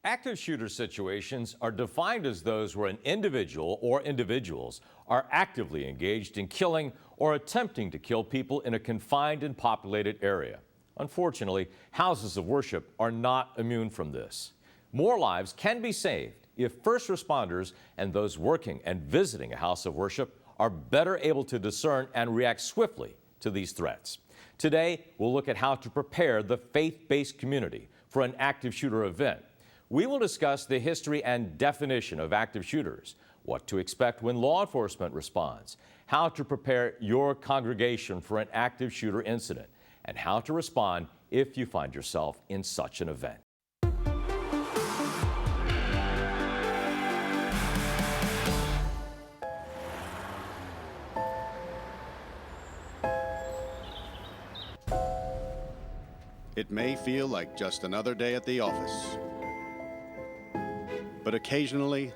Active shooter situations are defined as those where an individual or individuals are actively engaged in killing or attempting to kill people in a confined and populated area. Unfortunately, houses of worship are not immune from this. More lives can be saved if first responders and those working and visiting a house of worship are better able to discern and react swiftly to these threats. Today, we'll look at how to prepare the faith-based community for an active shooter event. We will discuss the history and definition of active shooters, what to expect when law enforcement responds, how to prepare your congregation for an active shooter incident, and how to respond if you find yourself in such an event. It may feel like just another day at the office, but occasionally,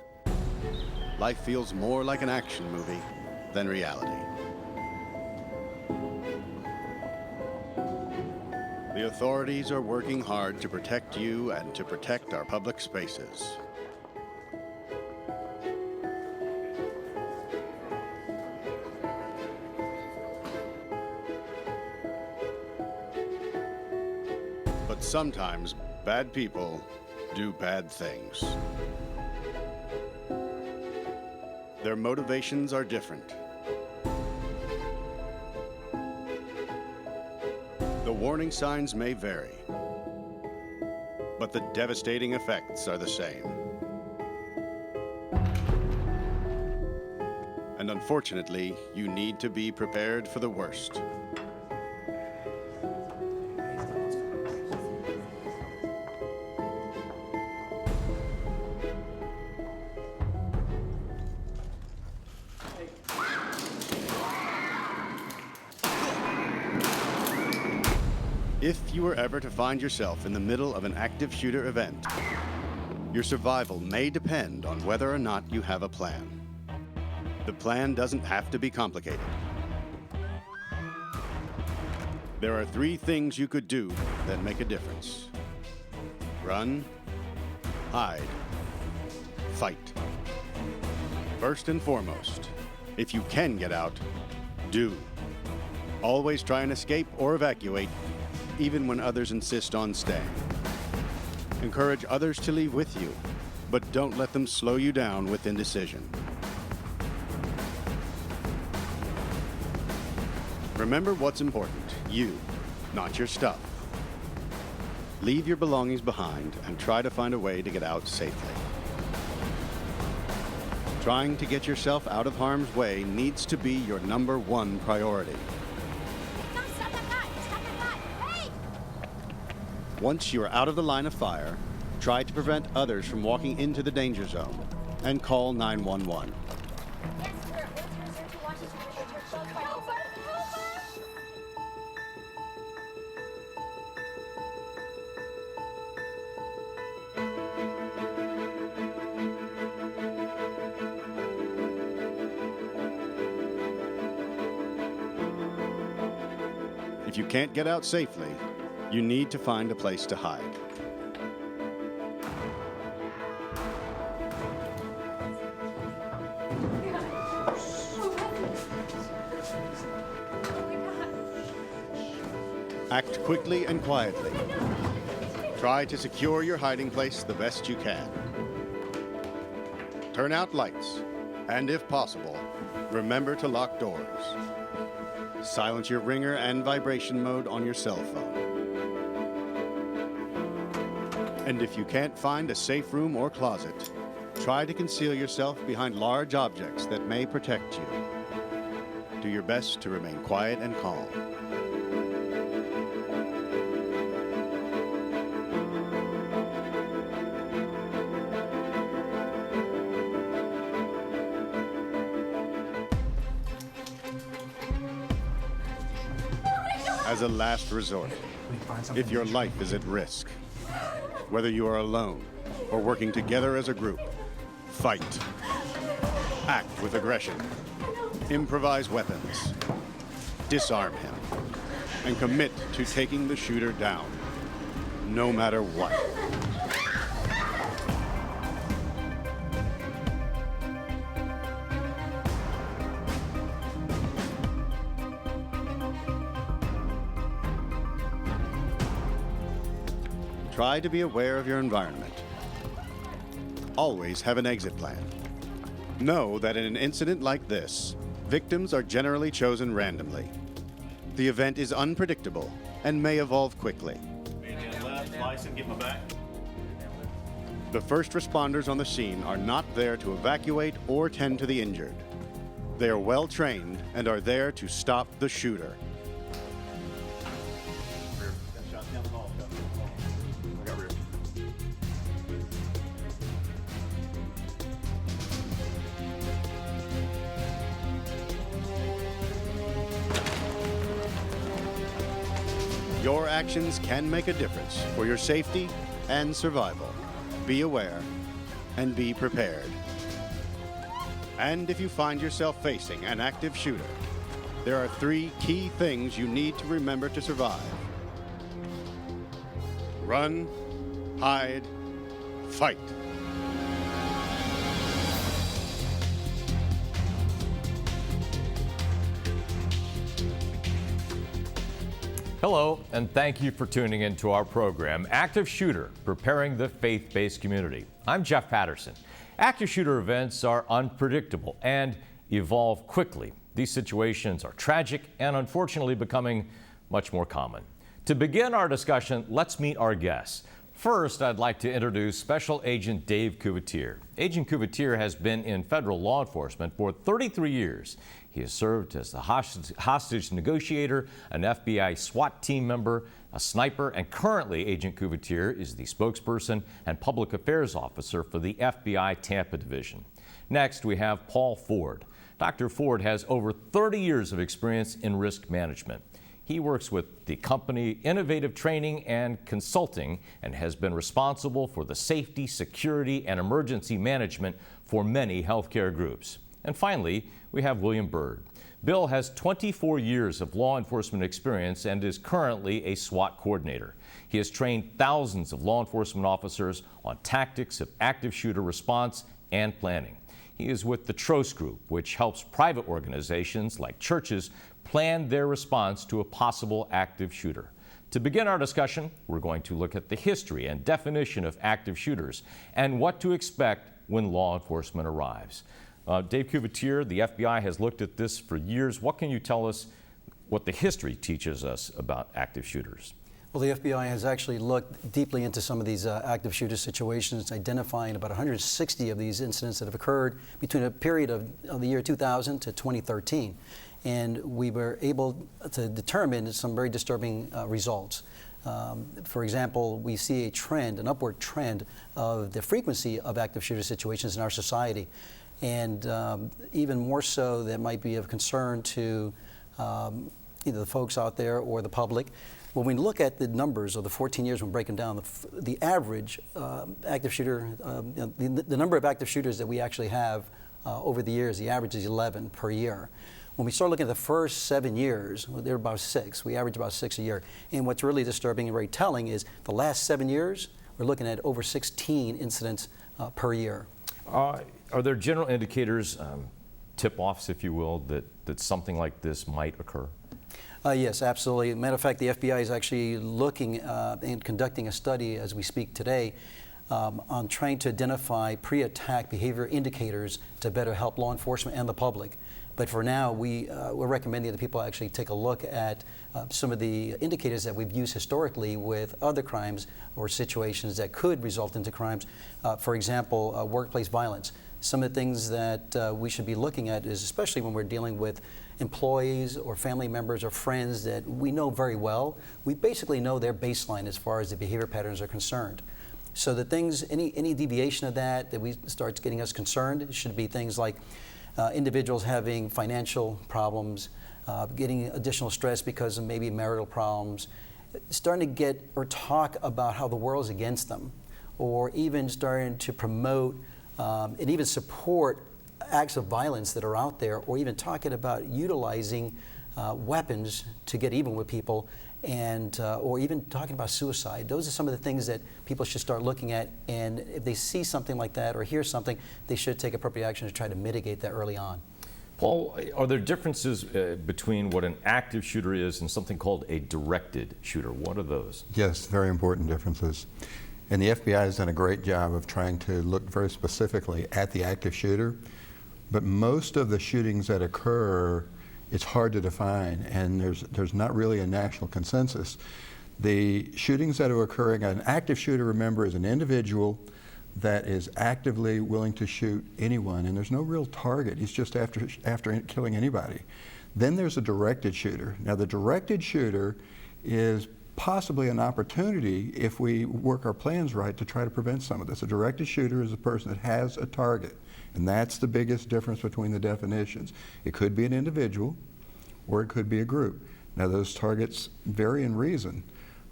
life feels more like an action movie than reality. The authorities are working hard to protect you and to protect our public spaces. But sometimes bad people do bad things. Their motivations are different. The warning signs may vary, but the devastating effects are the same. And unfortunately, you need to be prepared for the worst. If you were ever to find yourself in the middle of an active shooter event, your survival may depend on whether or not you have a plan. The plan doesn't have to be complicated. There are 3 things you could do that make a difference: run, hide, fight. First and foremost, if you can get out, do. Always try and escape or evacuate, even when others insist on staying. Encourage others to leave with you, but don't let them slow you down with indecision. Remember what's important, you, not your stuff. Leave your belongings behind and try to find a way to get out safely. Trying to get yourself out of harm's way needs to be your #1 priority. Once you are out of the line of fire, try to prevent others from walking into the danger zone and call 911. If you can't get out safely, you need to find a place to hide. Act quickly and quietly. Try to secure your hiding place the best you can. Turn out lights, and if possible, remember to lock doors. Silence your ringer and vibration mode on your cell phone. And if you can't find a safe room or closet, try to conceal yourself behind large objects that may protect you. Do your best to remain quiet and calm. As a last resort, if your life is at risk, whether you are alone or working together as a group, fight. Act with aggression. Improvise weapons. Disarm him. And commit to taking the shooter down, no matter what. Try to be aware of your environment. Always have an exit plan. Know that in an incident like this, victims are generally chosen randomly. The event is unpredictable and may evolve quickly. The first responders on the scene are not there to evacuate or tend to the injured. They are well trained and are there to stop the shooter. Your actions can make a difference for your safety and survival. Be aware and be prepared. And if you find yourself facing an active shooter, there are 3 key things you need to remember to survive. Run, hide, fight. Hello, and thank you for tuning into our program, Active Shooter, Preparing the Faith-Based Community. I'm Jeff Patterson. Active shooter events are unpredictable and evolve quickly. These situations are tragic and unfortunately becoming much more common. To begin our discussion, let's meet our guests. First, I'd like to introduce Special Agent Dave Cuvier. Agent Cuvier has been in federal law enforcement for 33 years. He has served as the hostage negotiator, an FBI SWAT team member, a sniper, and currently Agent Cuvier is the spokesperson and public affairs officer for the FBI Tampa Division. Next, we have Paul Ford. Dr. Ford has over 30 years of experience in risk management. He works with the company Innovative Training and Consulting and has been responsible for the safety, security, and emergency management for many healthcare groups. And finally, we have William Byrd. Bill has 24 years of law enforcement experience and is currently a SWAT coordinator. He has trained thousands of law enforcement officers on tactics of active shooter response and planning. He is with the TROS Group, which helps private organizations like churches plan their response to a possible active shooter. To begin our discussion, we're going to look at the history and definition of active shooters and what to expect when law enforcement arrives. Dave Cuvier, the FBI has looked at this for years. What can you tell us what the history teaches us about active shooters? Well, the FBI has actually looked deeply into some of these active shooter situations, identifying about 160 of these incidents that have occurred between a period of the year 2000 to 2013. And we were able to determine some very disturbing results. For example, we see a trend, an upward trend of the frequency of active shooter situations in our society. And even more so, that might be of concern to either the folks out there or the public. When we look at the numbers of the 14 years, when breaking down the average active shooter, the number of active shooters that we actually have over the years, the average is 11 per year. When we start looking at the first 7 years, they're about 6. We average about 6 a year. And what's really disturbing and very telling is the last 7 years, we're looking at over 16 incidents per year. Are there general indicators, tip-offs, if you will, that something like this might occur? Yes, absolutely. Matter of fact, the FBI is actually looking and conducting a study as we speak today on trying to identify pre-attack behavior indicators to better help law enforcement and the public. But for now, we're recommending that people actually take a look at some of the indicators that we've used historically with other crimes or situations that could result into crimes. For example, workplace violence. Some of the things that we should be looking at is, especially when we're dealing with employees or family members or friends that we know very well, we basically know their baseline as far as the behavior patterns are concerned. So the things, any deviation of that we starts getting us concerned should be things like individuals having financial problems, getting additional stress because of maybe marital problems, starting to get or talk about how the world's against them, or even starting to promote and even support acts of violence that are out there, or even talking about utilizing weapons to get even with people, and or even talking about suicide. Those are some of the things that people should start looking at, and if they see something like that or hear something, they should take appropriate action to try to mitigate that early on. Paul, are there differences between what an active shooter is and something called a directed shooter? What are those? Yes, very important differences. And the FBI has done a great job of trying to look very specifically at the active shooter. But most of the shootings that occur, it's hard to define, and there's not really a national consensus. The shootings that are occurring, an active shooter, remember, is an individual that is actively willing to shoot anyone, and there's no real target. He's just after killing anybody. Then there's a directed shooter. Now, the directed shooter is possibly an opportunity, if we work our plans right, to try to prevent some of this. A directed shooter is a person that has a target, and that's the biggest difference between the definitions. It could be an individual, or it could be a group. Now, those targets vary in reason.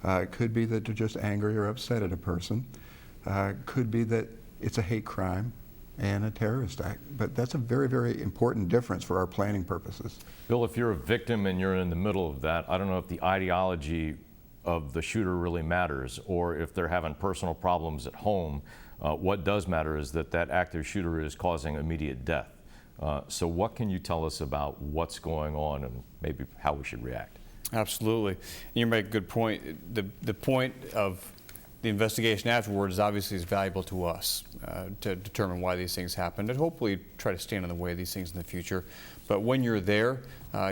It could be that they're just angry or upset at a person. Could be that it's a hate crime and a terrorist act. But that's a very, very important difference for our planning purposes. Bill, if you're a victim and you're in the middle of that, I don't know if the ideology of the shooter really matters, or if they're having personal problems at home. What does matter is that that active shooter is causing immediate death. So what can you tell us about what's going on and maybe how we should react? Absolutely. And you make a good point. The point of the investigation afterwards obviously is valuable to us to determine why these things happened, and hopefully try to stand in the way of these things in the future. But when you're there,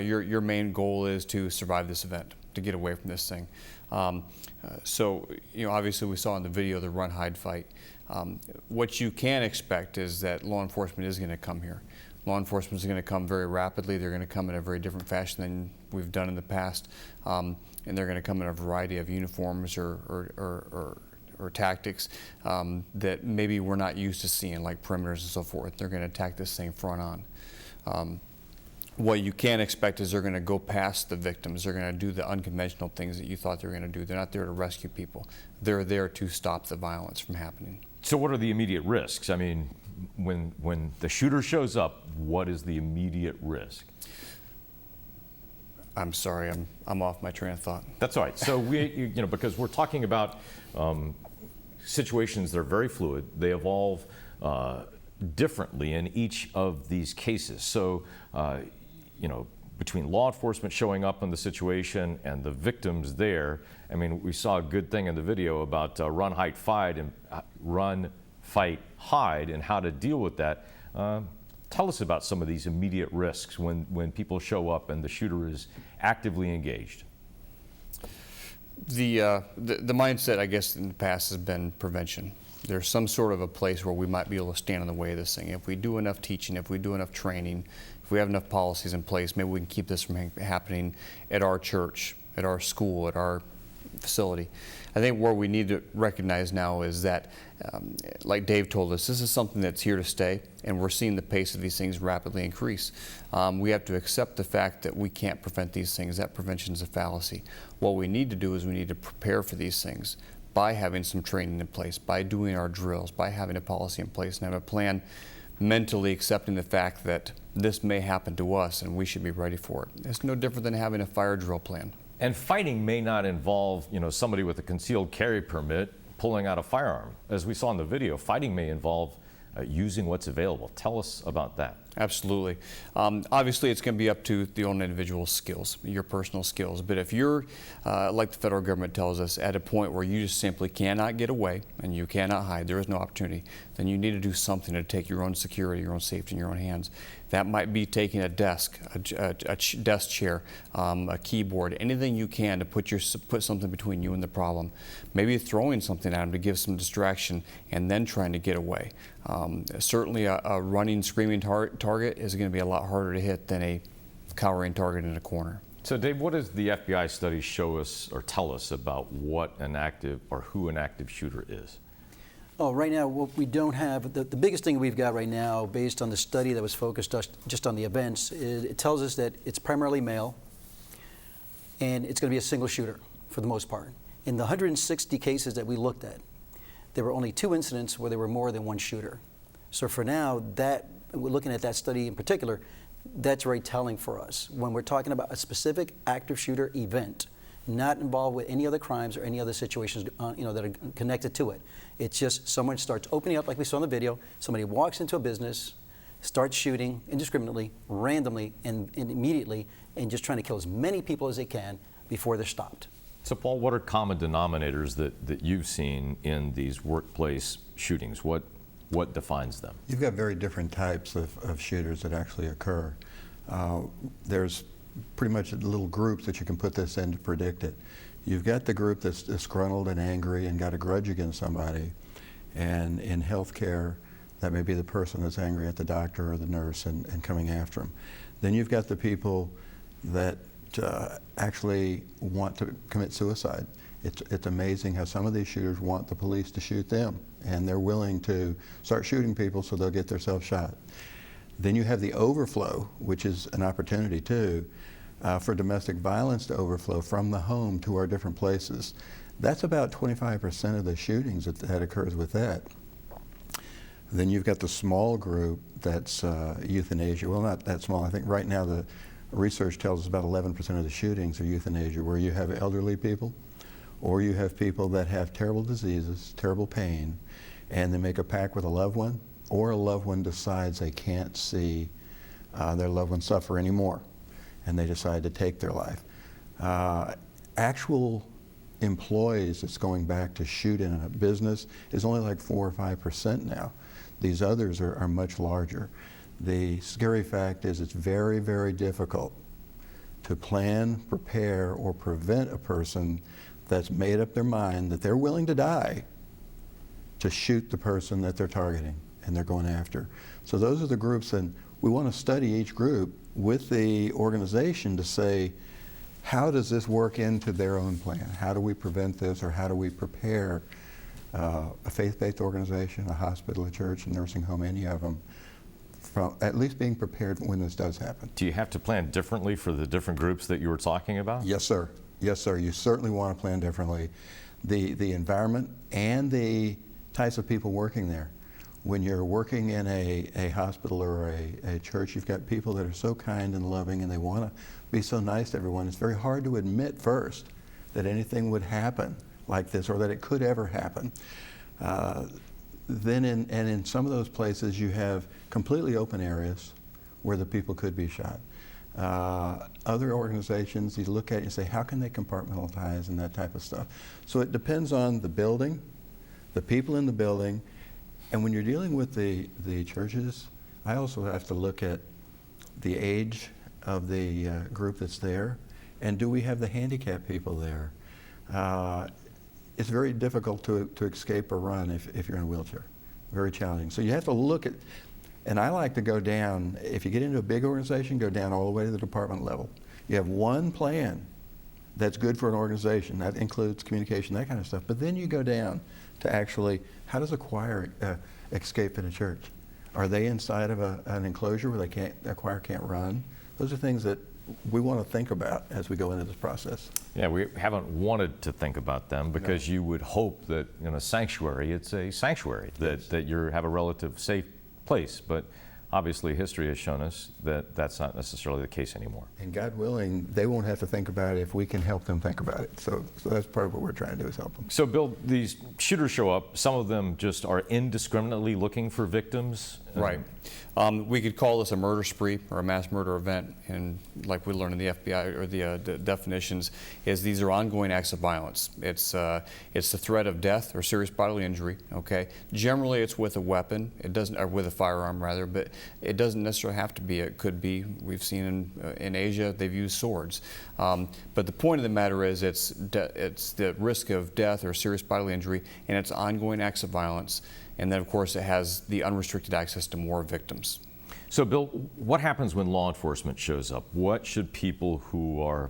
your main goal is to survive this event, to get away from this thing. So, obviously we saw in the video the run, hide, fight. What you can expect is that law enforcement is going to come here. Law enforcement is going to come very rapidly. They're going to come in a very different fashion than we've done in the past. And they're going to come in a variety of uniforms or tactics that maybe we're not used to seeing, like perimeters and so forth. They're going to attack this thing front on. What you can expect is they're going to go past the victims. They're going to do the unconventional things that you thought they were going to do. They're not there to rescue people. They're there to stop the violence from happening. So what are the immediate risks? I mean, when the shooter shows up, what is the immediate risk? I'm sorry, I'm off my train of thought. That's all right. So because we're talking about situations that are very fluid, they evolve differently in each of these cases. So, between law enforcement showing up in the situation and the victims there, I mean, we saw a good thing in the video about run, fight, hide, and how to deal with that. Tell us about some of these immediate risks when people show up and the shooter is actively engaged. The mindset, I guess, in the past has been prevention. There's some sort of a place where we might be able to stand in the way of this thing. If we do enough teaching, if we do enough training, if we have enough policies in place, maybe we can keep this from happening at our church, at our school, at our facility. I think what we need to recognize now is that, like Dave told us, this is something that's here to stay, and we're seeing the pace of these things rapidly increase. We have to accept the fact that we can't prevent these things. That prevention is a fallacy. What we need to do is we need to prepare for these things by having some training in place, by doing our drills, by having a policy in place and have a plan, mentally accepting the fact that this may happen to us and we should be ready for it. It's no different than having a fire drill plan. And fighting may not involve, somebody with a concealed carry permit pulling out a firearm. As we saw in the video, fighting may involve using what's available. Tell us about that. Absolutely. Obviously, it's going to be up to the own individual skills, your personal skills. But if you're, like the federal government tells us, at a point where you just simply cannot get away and you cannot hide, there is no opportunity, then you need to do something to take your own security, your own safety in your own hands. That might be taking a desk, a desk chair, a keyboard, anything you can to put something between you and the problem. Maybe throwing something at them to give some distraction and then trying to get away. Certainly a running, screaming target is going to be a lot harder to hit than a cowering target in a corner. So Dave, what does the FBI studies show us or tell us about what an active or who an active shooter is? Oh, right now, what we don't have, the biggest thing we've got right now, based on the study that was focused just on the events, is it tells us that it's primarily male, and it's going to be a single shooter for the most part. In the 160 cases that we looked at, there were only 2 incidents where there were more than 1 shooter. So for now, we're looking at that study in particular, that's very telling for us. When we're talking about a specific active shooter event, not involved with any other crimes or any other situations that are connected to it. It's just someone starts opening up, like we saw in the video. Somebody walks into a business, start shooting indiscriminately, randomly, and immediately, and just trying to kill as many people as they can before they're stopped. So, Paul, what are common denominators that you've seen in these workplace shootings? What defines them? You've got very different types of shooters that actually occur. There's pretty much little groups that you can put this in to predict it. You've got the group that's disgruntled and angry and got a grudge against somebody. And in healthcare, that may be the person that's angry at the doctor or the nurse and coming after them. Then you've got the people that actually want to commit suicide. It's amazing how some of these shooters want the police to shoot them, and they're willing to start shooting people so they'll get themselves shot. Then you have the overflow, which is an opportunity too, for domestic violence to overflow from the home to our different places. That's about 25% of the shootings that occurs with that. Then you've got the small group that's euthanasia. Well, not that small. I think right now the research tells us about 11% of the shootings are euthanasia, where you have elderly people, or you have people that have terrible diseases, terrible pain, and they make a pact with a loved one, or a loved one decides they can't see their loved one suffer anymore, and they decide to take their life. Actual employees that's going back to shoot in a business is only like 4 or 5% now. These others are much larger. The scary fact is it's very, very difficult to plan, prepare, or prevent a person that's made up their mind that they're willing to die to shoot the person that they're targeting and they're going after. So those are the groups, and we want to study each group with the organization to say, how does this work into their own plan? How do we prevent this, or how do we prepare a faith-based organization, a hospital, a church, a nursing home, any of them, from at least being prepared when this does happen? Do you have to plan differently for the different groups that you were talking about? Yes, sir. Yes, sir. You certainly want to plan differently. The environment and the types of people working there. When you're working in a hospital or a church, you've got people that are so kind and loving, and they want to be so nice to everyone. It's very hard to admit first that anything would happen like this, or that it could ever happen. Then in some of those places, you have completely open areas where the people could be shot. Other organizations, you look at it and say, how can they compartmentalize and that type of stuff? So it depends on the building, the people in the building, and when you're dealing with the churches, I also have to look at the age of the group that's there, and do we have the handicapped people there? It's very difficult to escape or run if you're in a wheelchair. Very challenging. So you have to look at, and I like to go down, if you get into a big organization, go down all the way to the department level. You have one plan that's good for an organization. That includes communication, that kind of stuff. But then you go down to actually, how does a choir escape in a church? Are they inside of an enclosure where the choir can't run? Those are things that we want to think about as we go into this process. Yeah, we haven't wanted to think about them because you would hope that in a sanctuary, it's a sanctuary, that you have a relative safe place. But obviously history has shown us that that's not necessarily the case anymore. And God willing, they won't have to think about it if we can help them think about it. So that's part of what we're trying to do, is help them. So Bill, these shooters show up, some of them just are indiscriminately looking for victims. Right. We could call this a murder spree or a mass murder event, and like we learned in the FBI or the definitions, is these are ongoing acts of violence. It's the threat of death or serious bodily injury. Okay. Generally, it's with a weapon. It doesn't, or with a firearm rather, but it doesn't necessarily have to be. It could be. We've seen in Asia they've used swords. But the point of the matter is, it's the risk of death or serious bodily injury, and it's ongoing acts of violence. And then, of course, it has the unrestricted access to more victims. So, Bill, what happens when law enforcement shows up? What should people who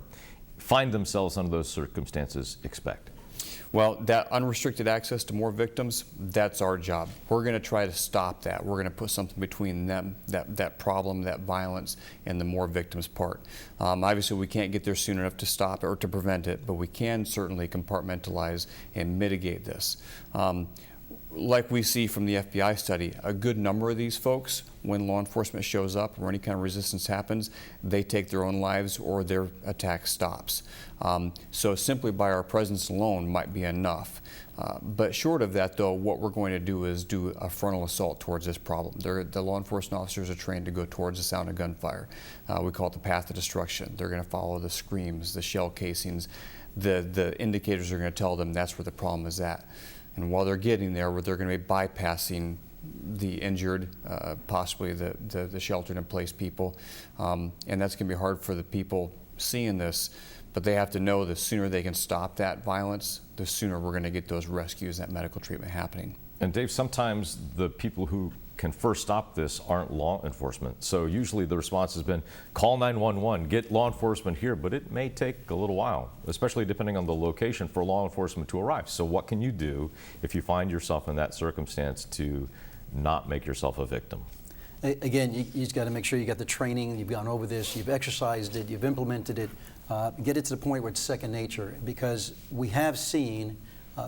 find themselves under those circumstances expect? Well, that unrestricted access to more victims, that's our job. We're going to try to stop that. We're going to put something between them, that problem, that violence, and the more victims part. Obviously, we can't get there soon enough to stop it or to prevent it, but we can certainly compartmentalize and mitigate this. like we see from the FBI study, a good number of these folks, when law enforcement shows up or any kind of resistance happens, they take their own lives or their attack stops. So simply by our presence alone might be enough. But short of that, though, what we're going to do is do a frontal assault towards this problem. The law enforcement officers are trained to go towards the sound of gunfire. We call it the path of destruction. They're going to follow the screams, the shell casings. The indicators are going to tell them that's where the problem is at. And while they're getting there, they're going to be bypassing the injured, possibly the sheltered in place people. And that's going to be hard for the people seeing this. But they have to know the sooner they can stop that violence, the sooner we're going to get those rescues and that medical treatment happening. And Dave, sometimes the people who can first stop this aren't law enforcement. So usually the response has been call 911, get law enforcement here, but it may take a little while, especially depending on the location for law enforcement to arrive. So what can you do if you find yourself in that circumstance to not make yourself a victim? Again, you just got to make sure you got the training, you've gone over this, you've exercised it, you've implemented it. Get it to the point where it's second nature, because we have seen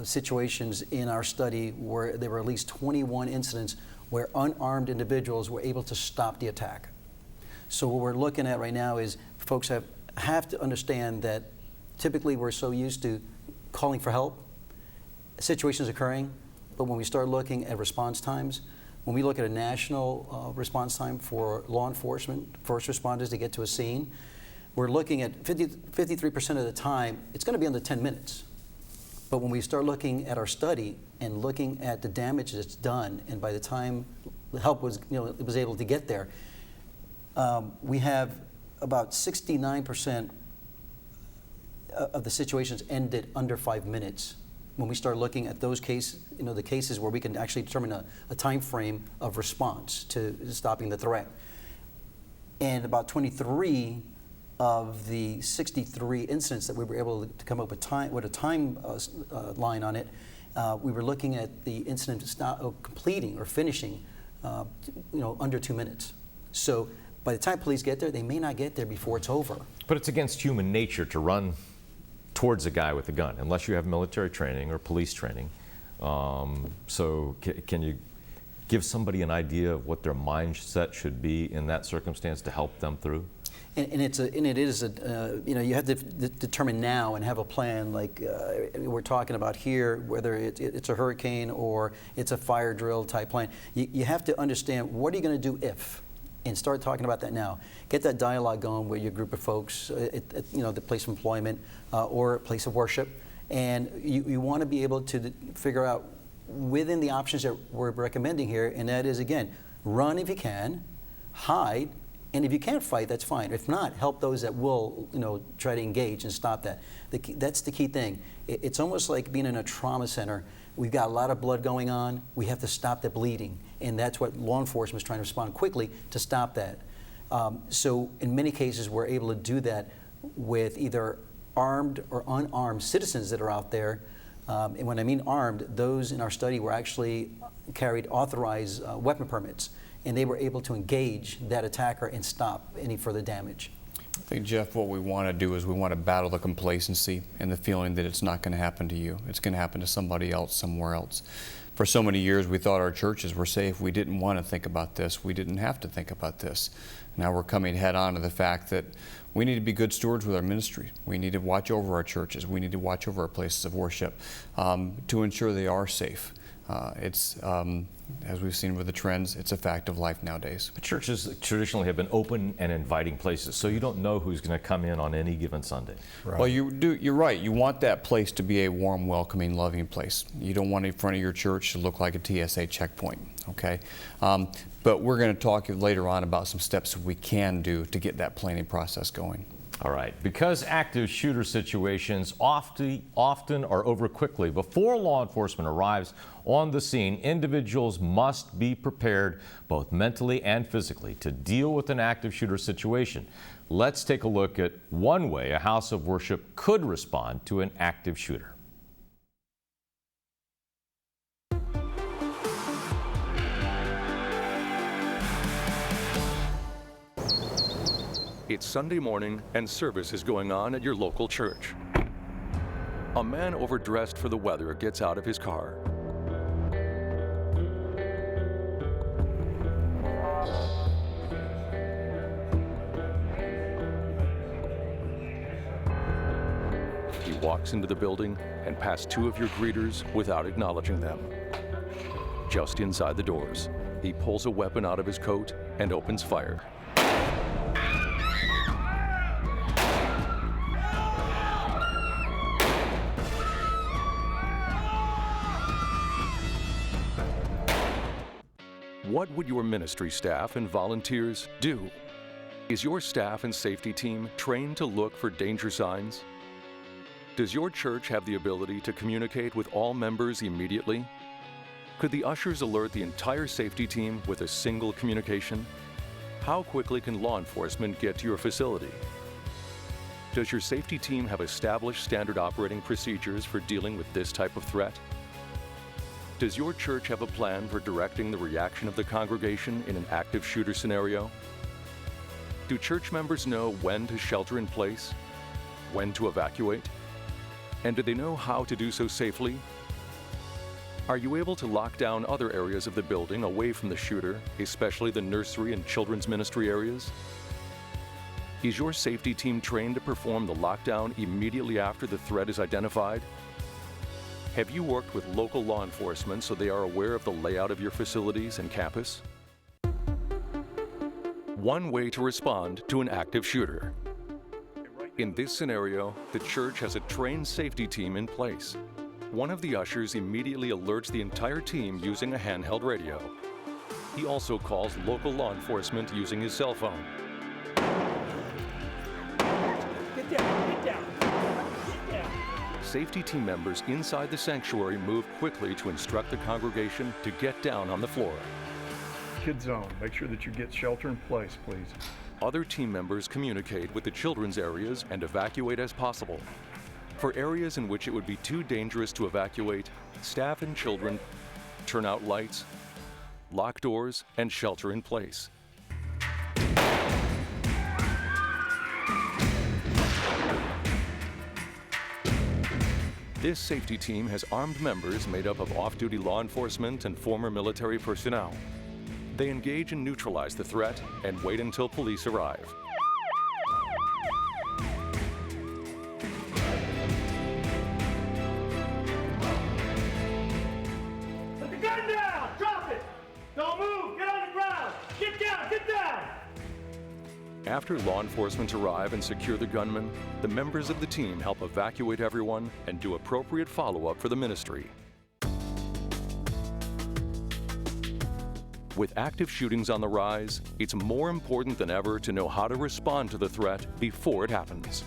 situations in our study where there were at least 21 incidents where unarmed individuals were able to stop the attack. So what we're looking at right now is folks have to understand that typically we're so used to calling for help, situations occurring, but when we start looking at response times, when we look at a national response time for law enforcement, first responders to get to a scene, we're looking at 53% of the time, it's going to be under 10 minutes. But when we start looking at our study and looking at the damage that's done, and by the time the help was, it was able to get there, we have about 69% of the situations ended under 5 minutes. When we start looking at those cases, the cases where we can actually determine a time frame of response to stopping the threat. And about 23 of the 63 incidents that we were able to come up with a time line on it, we were looking at the incident completing or finishing, under 2 minutes. So by the time police get there, they may not get there before it's over. But it's against human nature to run towards a guy with a gun, unless you have military training or police training. So can you give somebody an idea of what their mindset should be in that circumstance to help them through? And it is you have to determine now and have a plan, like we're talking about here, whether it's a hurricane or it's a fire drill type plan. You have to understand, what are you going to do if? And start talking about that now. Get that dialogue going with your group of folks at the place of employment or place of worship. And you want to be able to figure out within the options that we're recommending here, and that is, again, run if you can, hide, and if you can't fight, that's fine. If not, help those that will, try to engage and stop that. That's the key thing. It's almost like being in a trauma center. We've got a lot of blood going on. We have to stop the bleeding, and that's what law enforcement is trying to respond quickly to stop that. So in many cases, we're able to do that with either armed or unarmed citizens that are out there. And when I mean armed, those in our study were actually carried authorized weapon permits, and they were able to engage that attacker and stop any further damage. I think, Jeff, what we want to do is we want to battle the complacency and the feeling that it's not going to happen to you. It's going to happen to somebody else somewhere else. For so many years, we thought our churches were safe. We didn't want to think about this. We didn't have to think about this. Now we're coming head on to the fact that we need to be good stewards with our ministry. We need to watch over our churches. We need to watch over our places of worship to ensure they are safe. As we've seen with the trends, it's a fact of life nowadays. The churches traditionally have been open and inviting places, so you don't know who's going to come in on any given Sunday. Right. Well, you're right. You want that place to be a warm, welcoming, loving place. You don't want in front of your church to look like a TSA checkpoint, okay? But we're going to talk later on about some steps we can do to get that planning process going. All right, because active shooter situations often are over quickly, before law enforcement arrives on the scene, individuals must be prepared both mentally and physically to deal with an active shooter situation. Let's take a look at one way a house of worship could respond to an active shooter. It's Sunday morning and service is going on at your local church. A man overdressed for the weather gets out of his car. walks into the building and past 2 of your greeters without acknowledging them. Just inside the doors, he pulls a weapon out of his coat and opens fire. What would your ministry staff and volunteers do? Is your staff and safety team trained to look for danger signs? Does your church have the ability to communicate with all members immediately? Could the ushers alert the entire safety team with a single communication? How quickly can law enforcement get to your facility? Does your safety team have established standard operating procedures for dealing with this type of threat? Does your church have a plan for directing the reaction of the congregation in an active shooter scenario? Do church members know when to shelter in place, when to evacuate? And do they know how to do so safely? Are you able to lock down other areas of the building away from the shooter, especially the nursery and children's ministry areas? Is your safety team trained to perform the lockdown immediately after the threat is identified? Have you worked with local law enforcement so they are aware of the layout of your facilities and campus? One way to respond to an active shooter. In this scenario, the church has a trained safety team in place. One of the ushers immediately alerts the entire team using a handheld radio. He also calls local law enforcement using his cell phone. Get down, get down, get down. Safety team members inside the sanctuary move quickly to instruct the congregation to get down on the floor. Kid zone, make sure that you get shelter in place, please. Other team members communicate with the children's areas and evacuate as possible. For areas in which it would be too dangerous to evacuate, staff and children turn out lights, lock doors, and shelter in place. This safety team has armed members made up of off-duty law enforcement and former military personnel. They engage and neutralize the threat and wait until police arrive. Put the gun down! Drop it! Don't move! Get on the ground! Get down! Get down! After law enforcement arrive and secure the gunman, the members of the team help evacuate everyone and do appropriate follow-up for the ministry. With active shootings on the rise, it's more important than ever to know how to respond to the threat before it happens.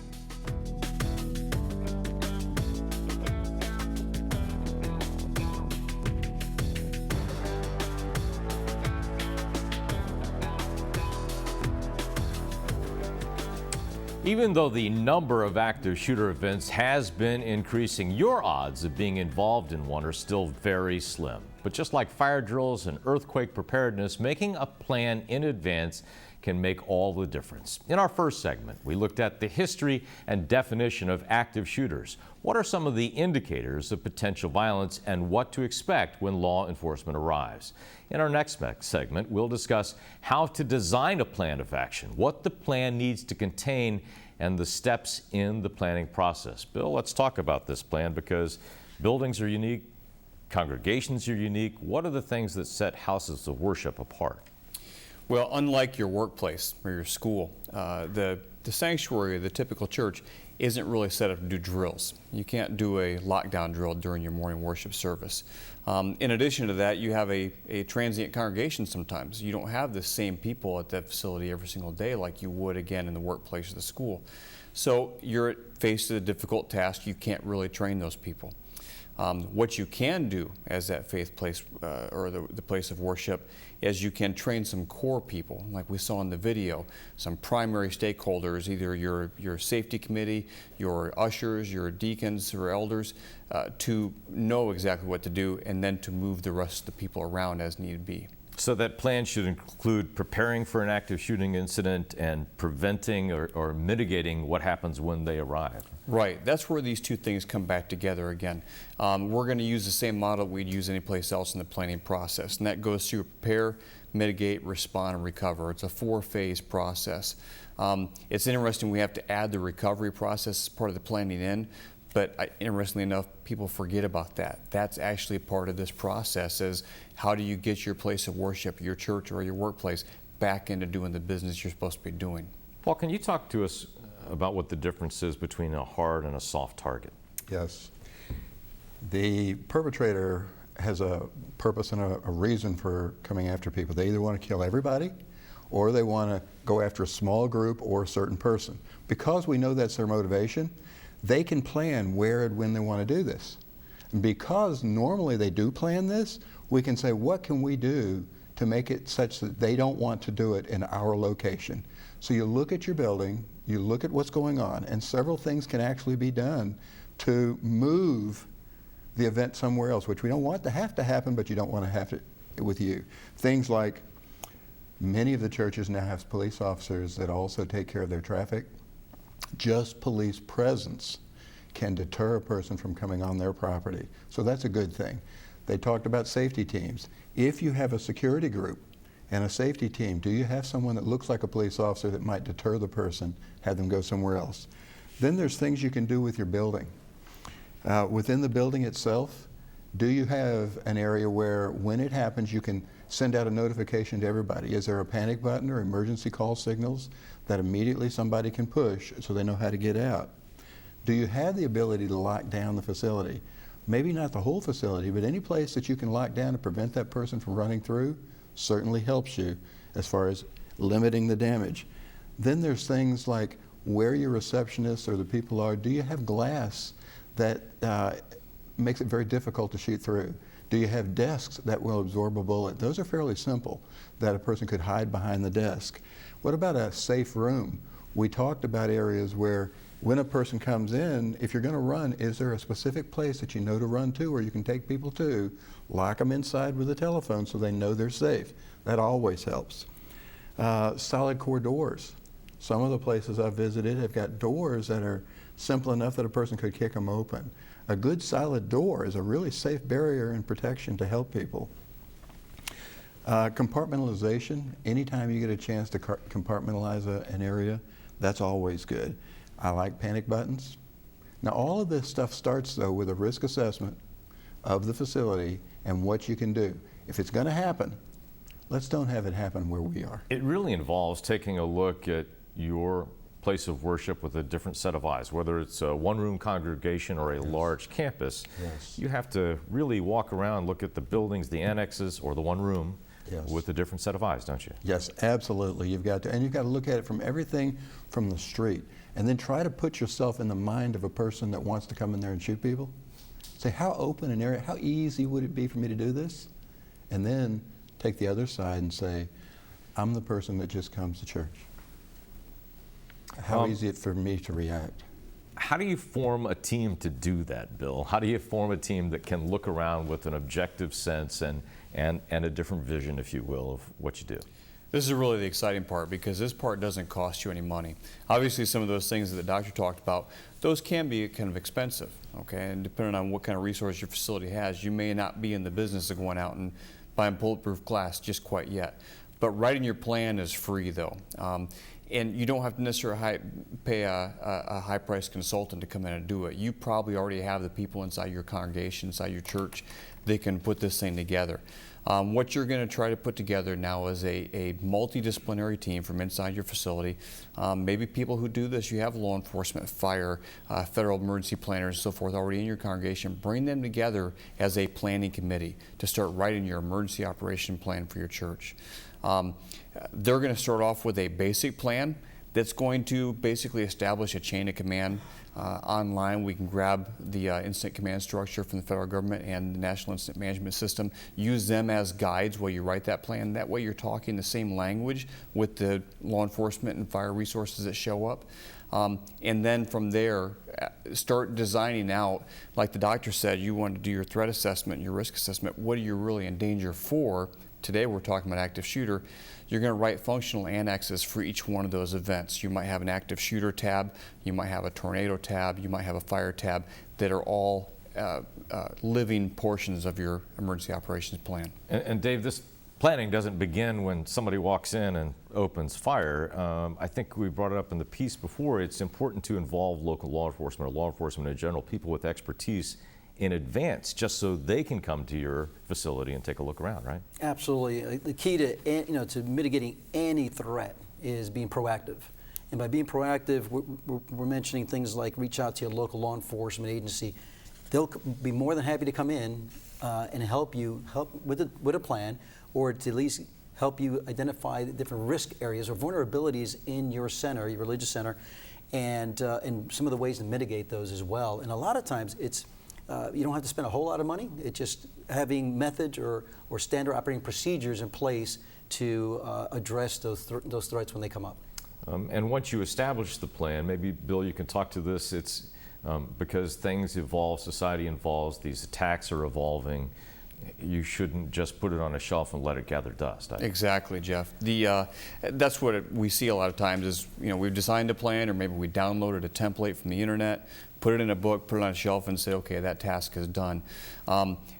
Even though the number of active shooter events has been increasing, your odds of being involved in one are still very slim. But just like fire drills and earthquake preparedness, making a plan in advance can make all the difference. In our first segment, we looked at the history and definition of active shooters. What are some of the indicators of potential violence and what to expect when law enforcement arrives? In our next segment, we'll discuss how to design a plan of action, what the plan needs to contain, and the steps in the planning process. Bill, let's talk about this plan because buildings are unique, congregations are unique. What are the things that set houses of worship apart? Well, unlike your workplace or your school, the sanctuary, the typical church, isn't really set up to do drills. You can't do a lockdown drill during your morning worship service. In addition to that, you have a transient congregation sometimes. You don't have the same people at that facility every single day like you would again in the workplace or the school. So you're faced with a difficult task. You can't really train those people. What you can do as that faith place or the place of worship is you can train some core people, like we saw in the video, some primary stakeholders, either your safety committee, your ushers, your deacons or elders, to know exactly what to do and then to move the rest of the people around as need be. So that plan should include preparing for an active shooting incident and preventing or mitigating what happens when they arrive. Right, that's where these two things come back together again. We're going to use the same model we'd use anyplace else in the planning process, and that goes through prepare, mitigate, respond, and recover. It's a 4-phase process. It's interesting we have to add the recovery process as part of the planning in, But interestingly enough, people forget about that. That's actually part of this process is how do you get your place of worship, your church or your workplace, back into doing the business you're supposed to be doing. Paul, can you talk to us about what the difference is between a hard and a soft target? Yes. The perpetrator has a purpose and a reason for coming after people. They either want to kill everybody or they want to go after a small group or a certain person. Because we know that's their motivation, they can plan where and when they want to do this. And because normally they do plan this, we can say, what can we do to make it such that they don't want to do it in our location? So you look at your building, you look at what's going on, and several things can actually be done to move the event somewhere else, which we don't want to happen, but you don't want to have it with you. Things like many of the churches now have police officers that also take care of their traffic. Just police presence can deter a person from coming on their property. So that's a good thing. They talked about safety teams. If you have a security group and a safety team, do you have someone that looks like a police officer that might deter the person, have them go somewhere else? Then there's things you can do with your building. Within the building itself, do you have an area where when it happens you can send out a notification to everybody? Is there a panic button or emergency call signals that immediately somebody can push so they know how to get out? Do you have the ability to lock down the facility? Maybe not the whole facility, but any place that you can lock down to prevent that person from running through certainly helps you as far as limiting the damage. Then there's things like where your receptionists or the people are. Do you have glass that makes it very difficult to shoot through? Do you have desks that will absorb a bullet? Those are fairly simple, that a person could hide behind the desk. What about a safe room? We talked about areas where when a person comes in, if you're going to run, is there a specific place that you know to run to or you can take people to? Lock them inside with a telephone so they know they're safe. That always helps. Solid core doors. Some of the places I've visited have got doors that are simple enough that a person could kick them open. A good solid door is a really safe barrier and protection to help people. Compartmentalization, anytime you get a chance to compartmentalize an area, that's always good. I like panic buttons. Now all of this stuff starts though with a risk assessment of the facility and what you can do. If it's going to happen, let's don't have it happen where we are. It really involves taking a look at your place of worship with a different set of eyes, whether it's a one-room congregation or a large campus. You have to really walk around, look at the buildings, the annexes, or the one room with a different set of eyes, don't you? Yes, absolutely. You've got to look at it from everything from the street, and then try to put yourself in the mind of a person that wants to come in there and shoot people. Say, how open an area, how easy would it be for me to do this? And then take the other side and say, I'm the person that just comes to church. How easy is it for me to react? How do you form a team to do that, Bill? How do you form a team that can look around with an objective sense and a different vision, if you will, of what you do? This is really the exciting part because this part doesn't cost you any money. Obviously, some of those things that the doctor talked about, those can be kind of expensive, okay? And depending on what kind of resource your facility has, you may not be in the business of going out and buying bulletproof glass just quite yet. But writing your plan is free, though. And you don't have to necessarily pay a high-priced consultant to come in and do it. You probably already have the people inside your congregation, inside your church, they can put this thing together. What you're going to try to put together now is a multidisciplinary team from inside your facility. Maybe people who do this, you have law enforcement, fire, federal emergency planners, and so forth already in your congregation. Bring them together as a planning committee to start writing your emergency operation plan for your church. They're going to start off with a basic plan that's going to basically establish a chain of command. Online, we can grab the incident command structure from the federal government and the National Incident Management System, use them as guides while you write that plan. That way you're talking the same language with the law enforcement and fire resources that show up. And then from there, start designing out, like the doctor said, you want to do your threat assessment, your risk assessment. What are you really in danger for? Today we're talking about active shooter. You're going to write functional annexes for each one of those events. You might have an active shooter tab, you might have a tornado tab, you might have a fire tab that are all living portions of your emergency operations plan. And Dave, this planning doesn't begin when somebody walks in and opens fire. I think we brought it up in the piece before. It's important to involve local law enforcement or law enforcement in general, people with expertise in advance, just so they can come to your facility and take a look around, right? Absolutely. The key to, to mitigating any threat is being proactive. And by being proactive, we're mentioning things like reach out to your local law enforcement agency. They'll be more than happy to come in and help with a plan, or to at least help you identify the different risk areas or vulnerabilities in your center, your religious center, and some of the ways to mitigate those as well. And a lot of times it's you don't have to spend a whole lot of money. It's just having methods or standard operating procedures in place to address those threats when they come up. And once you establish the plan, maybe Bill, you can talk to this. It's because things evolve, society evolves, these attacks are evolving. You shouldn't just put it on a shelf and let it gather dust. Exactly, Jeff. That's what we see a lot of times is, we've designed a plan, or maybe we downloaded a template from the internet, put it in a book, put it on a shelf, and say, okay, that task is done.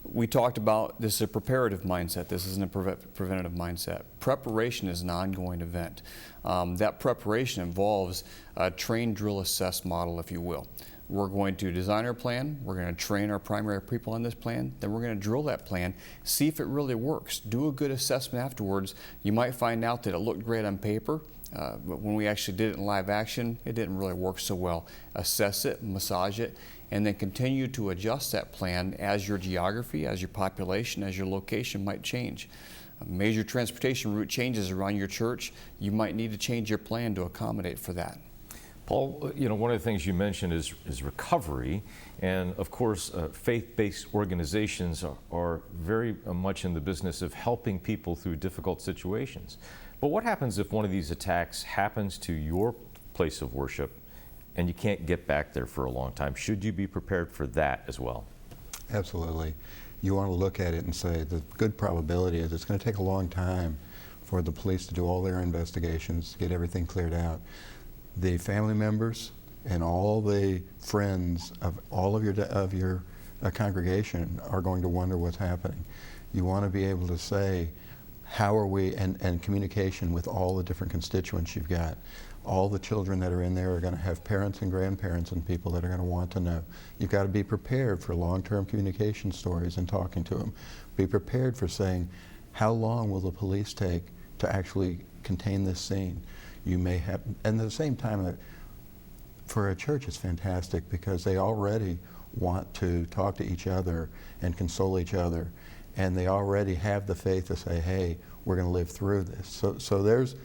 We talked about this is a preparative mindset. This isn't a preventative mindset. Preparation is an ongoing event. That preparation involves a train, drill, assess model, if you will. We're going to design our plan, we're going to train our primary people on this plan, then we're going to drill that plan, see if it really works. Do a good assessment afterwards. You might find out that it looked great on paper, but when we actually did it in live action, it didn't really work so well. Assess it, massage it, and then continue to adjust that plan as your geography, as your population, as your location might change. A major transportation route changes around your church, you might need to change your plan to accommodate for that. Paul, one of the things you mentioned is recovery, and of course, faith-based organizations are very much in the business of helping people through difficult situations. But what happens if one of these attacks happens to your place of worship and you can't get back there for a long time? Should you be prepared for that as well? Absolutely. You want to look at it and say the good probability is it's going to take a long time for the police to do all their investigations, get everything cleared out. The family members and all the friends of all of your congregation are going to wonder what's happening. You want to be able to say, how are we, and communication with all the different constituents you've got. All the children that are in there are going to have parents and grandparents and people that are going to want to know. You've got to be prepared for long-term communication stories and talking to them. Be prepared for saying, how long will the police take to actually contain this scene? You may have, and at the same time, for a church it's fantastic because they already want to talk to each other and console each other, and they already have the faith to say, hey, we're going to live through this. So there's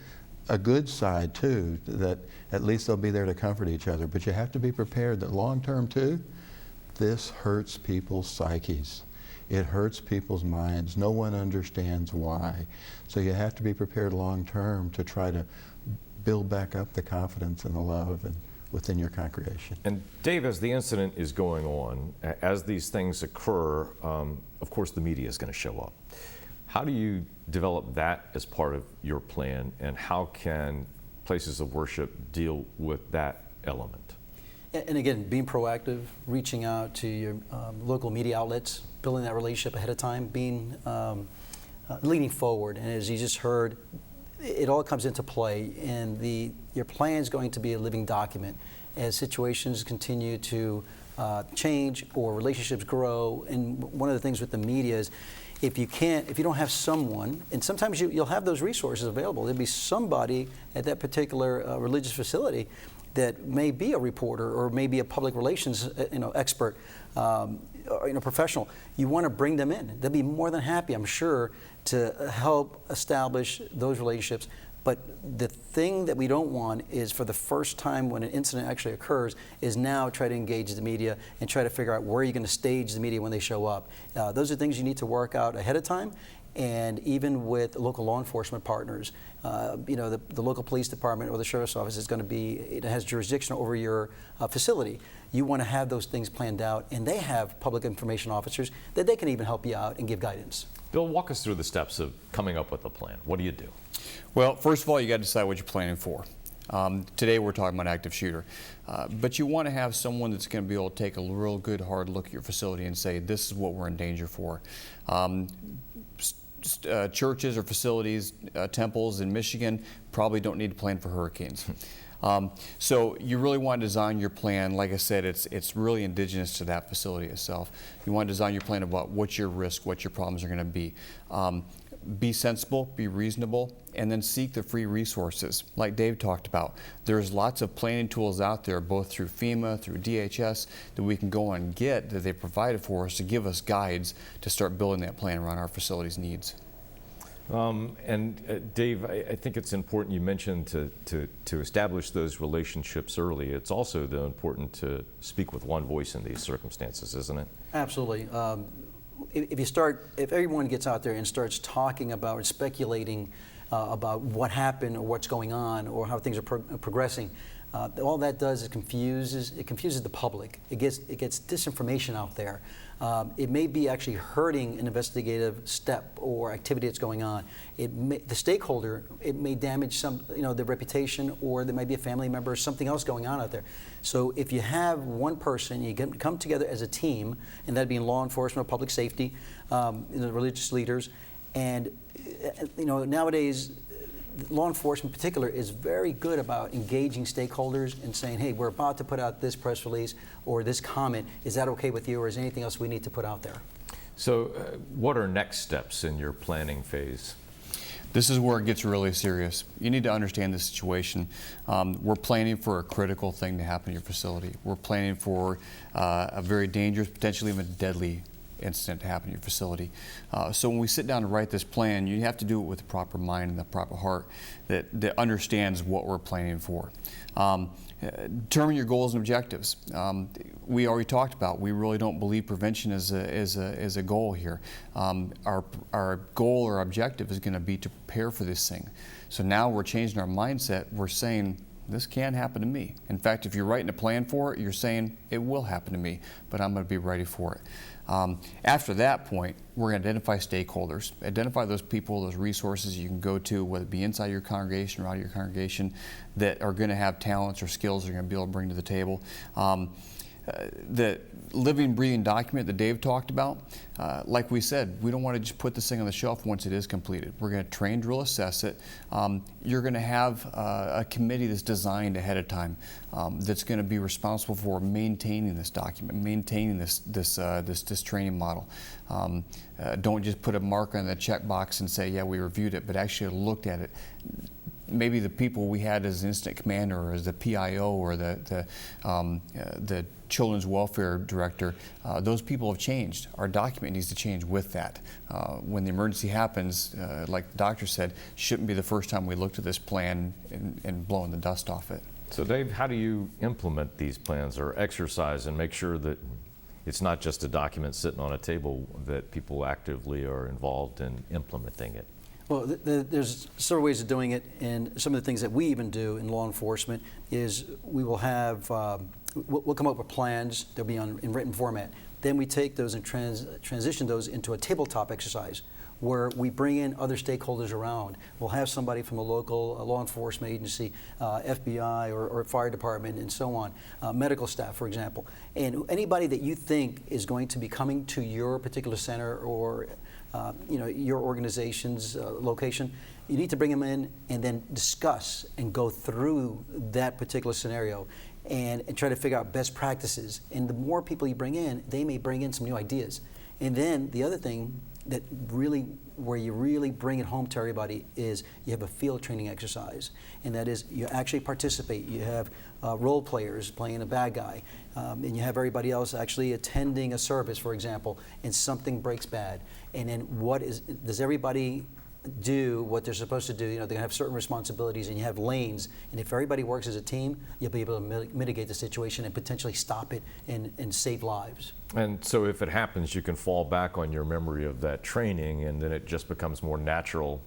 a good side too, that at least they'll be there to comfort each other, but you have to be prepared that long term too, this hurts people's psyches. It hurts people's minds. No one understands why. So you have to be prepared long term to try to build back up the confidence and the love within your congregation. And Dave, as the incident is going on, as these things occur, of course the media is going to show up. How do you develop that as part of your plan, and how can places of worship deal with that element? And again, being proactive, reaching out to your local media outlets, building that relationship ahead of time, being leaning forward. And as you just heard, it all comes into play, and your plan is going to be a living document as situations continue to change or relationships grow. And one of the things with the media is, if you don't have someone, and sometimes you'll have those resources available, there'll be somebody at that particular religious facility that may be a reporter or maybe a public relations expert, professional. You want to bring them in. They'll be more than happy, I'm sure, to help establish those relationships. But the thing that we don't want is, for the first time when an incident actually occurs, is now try to engage the media and try to figure out where you're going to stage the media when they show up. Those are things you need to work out ahead of time. And even with local law enforcement partners, the local police department or the sheriff's office it has jurisdiction over your facility. You want to have those things planned out, and they have public information officers that they can even help you out and give guidance. Bill, walk us through the steps of coming up with a plan. What do you do? Well, first of all, you got to decide what you're planning for. Today we're talking about active shooter, but you want to have someone that's going to be able to take a real good hard look at your facility and say, this is what we're in danger for. churches or facilities, temples in Michigan probably don't need to plan for hurricanes. So you really want to design your plan. Like I said, it's really indigenous to that facility itself. You want to design your plan about what your risk, what your problems are going to be. Be sensible, be reasonable, and then seek the free resources. Like Dave talked about, there's lots of planning tools out there, both through FEMA, through DHS, that we can go and get that they provided for us to give us guides to start building that plan around our facility's needs. Dave, I think it's important you mentioned to establish those relationships early. It's also though important to speak with one voice in these circumstances, isn't it? Absolutely. If everyone gets out there and starts talking about or speculating about what happened or what's going on or how things are progressing, all that does is it confuses the public. It gets disinformation out there. It may be actually hurting an investigative step or activity that's going on. The stakeholder, it may damage their reputation, or there might be a family member or something else going on out there. So if you have one person, you can come together as a team, and that'd be in law enforcement, public safety, religious leaders, and nowadays, law enforcement in particular is very good about engaging stakeholders and saying, hey, we're about to put out this press release or this comment. Is that okay with you, or is there anything else we need to put out there? So what are next steps in your planning phase? This is where it gets really serious. You need to understand the situation. We're planning for a critical thing to happen in your facility. We're planning for a very dangerous, potentially even deadly incident to happen in your facility. So when we sit down to write this plan, you have to do it with the proper mind and the proper heart that understands what we're planning for. Determine your goals and objectives. We already talked about, we really don't believe prevention is a goal here. Our goal or objective is going to be to prepare for this thing. So now we're changing our mindset. We're saying, this can happen to me. In fact, if you're writing a plan for it, you're saying, it will happen to me, but I'm going to be ready for it. After that point, we're going to identify stakeholders, identify those people, those resources you can go to, whether it be inside your congregation or out of your congregation, that are going to have talents or skills they're going to be able to bring to the table. The living, breathing document that Dave talked about, like we said, we don't want to just put this thing on the shelf once it is completed. We're going to train, drill, assess it. You're going to have a committee that's designed ahead of time that's going to be responsible for maintaining this document, maintaining this training model. Don't just put a mark on the checkbox and say, yeah, we reviewed it, but actually looked at it. Maybe the people we had as incident commander or as the PIO or the children's welfare director, those people have changed. Our document needs to change with that. When the emergency happens, like the doctor said, shouldn't be the first time we looked at this plan and blowing the dust off it. So Dave, how do you implement these plans or exercise and make sure that it's not just a document sitting on a table, that people actively are involved in implementing it? Well, there's several ways of doing it, and some of the things that we even do in law enforcement is we will have, we'll come up with plans. They'll be in written format. Then we take those and transition those into a tabletop exercise where we bring in other stakeholders around. We'll have somebody from a local law enforcement agency, FBI or fire department and so on, medical staff, for example. And anybody that you think is going to be coming to your particular center or your organization's location, you need to bring them in and then discuss and go through that particular scenario and try to figure out best practices. And the more people you bring in, they may bring in some new ideas. And then the other thing that where you really bring it home to everybody is you have a field training exercise. And that is, you actually participate. You have role players playing a bad guy. And you have everybody else actually attending a service, for example, and something breaks bad. And then does everybody do what they're supposed to do? They're gonna have certain responsibilities, and you have lanes. And if everybody works as a team, you'll be able to mitigate the situation and potentially stop it and save lives. And so if it happens, you can fall back on your memory of that training, and then it just becomes more natural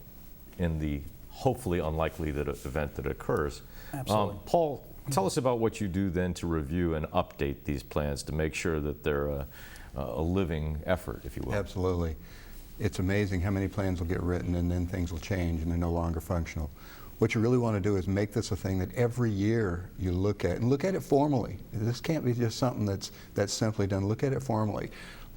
in the hopefully unlikely event that occurs. Absolutely. Paul, tell us about what you do then to review and update these plans to make sure that they're a living effort, if you will. Absolutely. It's amazing how many plans will get written and then things will change and they're no longer functional. What you really want to do is make this a thing that every year you look at, and look at it formally. This can't be just something that's simply done. Look at it formally.